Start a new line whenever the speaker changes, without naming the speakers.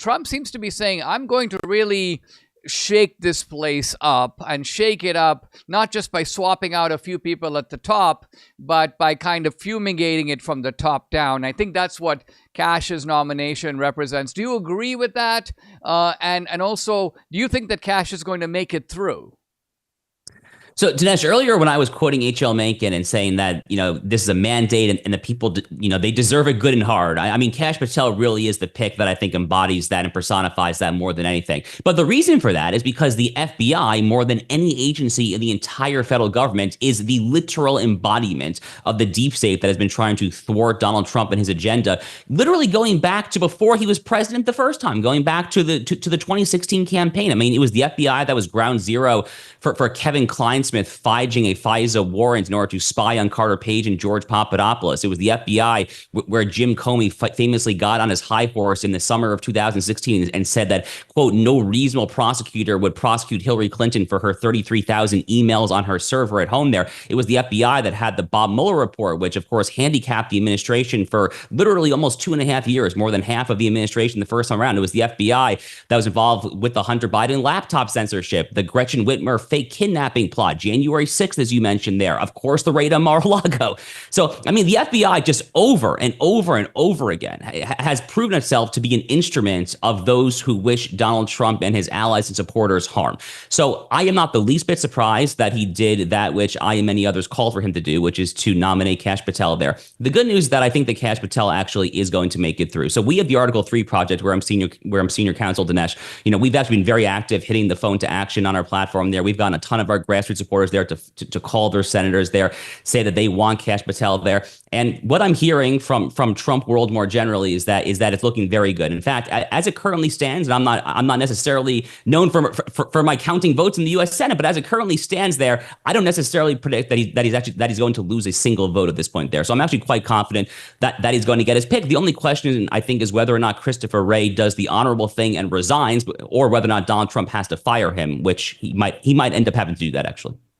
Trump seems to be saying, I'm going to really shake this place up and shake it up, not just by swapping out a few people at the top, but by kind of fumigating it from the top down. I think that's what Kash's nomination represents. Do you agree with that? And also, do you think that Kash is going to make it through?
So, Dinesh, earlier when I was quoting H.L. Mencken and saying that, this is a mandate and the people, they deserve it good and hard. I mean, Kash Patel really is the pick that I think embodies that and personifies that more than anything. But the reason for that is because the FBI, more than any agency in the entire federal government, is the literal embodiment of the deep state that has been trying to thwart Donald Trump and his agenda, literally going back to before he was president the first time, going back to the 2016 campaign. I mean, it was the FBI that was ground zero for Kevin Kleinsmith fudging a FISA warrant in order to spy on Carter Page and George Papadopoulos. It was the FBI where Jim Comey famously got on his high horse in the summer of 2016 and said that, quote, no reasonable prosecutor would prosecute Hillary Clinton for her 33,000 emails on her server at home there. It was the FBI that had the Bob Mueller report, which, of course, handicapped the administration for literally almost 2.5 years, more than half of the administration the first time around. It was the FBI that was involved with the Hunter Biden laptop censorship, the Gretchen Whitmer fake kidnapping plot, January 6th, as you mentioned there. Of course, the raid on Mar-a-Lago. So, I mean, the FBI just over and over and over again has proven itself to be an instrument of those who wish Donald Trump and his allies and supporters harm. So I am not the least bit surprised that he did that which I and many others called for him to do, which is to nominate Kash Patel there. The good news is that I think that Kash Patel actually is going to make it through. So we have the Article 3 project where I'm senior counsel, Dinesh. We've actually been very active hitting the phone to action on our platform there. We've gotten a ton of our grassroots supporters there to call their senators there, say that they want Kash Patel there. And what I'm hearing from Trump world more generally is that it's looking very good. In fact, as it currently stands, and I'm not necessarily known for my counting votes in the U.S. Senate, but as it currently stands there, I don't necessarily predict that he's going to lose a single vote at this point there. So I'm actually quite confident that he's going to get his pick. The only question, I think, is whether or not Christopher Wray does the honorable thing and resigns, or whether or not Donald Trump has to fire him, which he might end up having to do that, actually.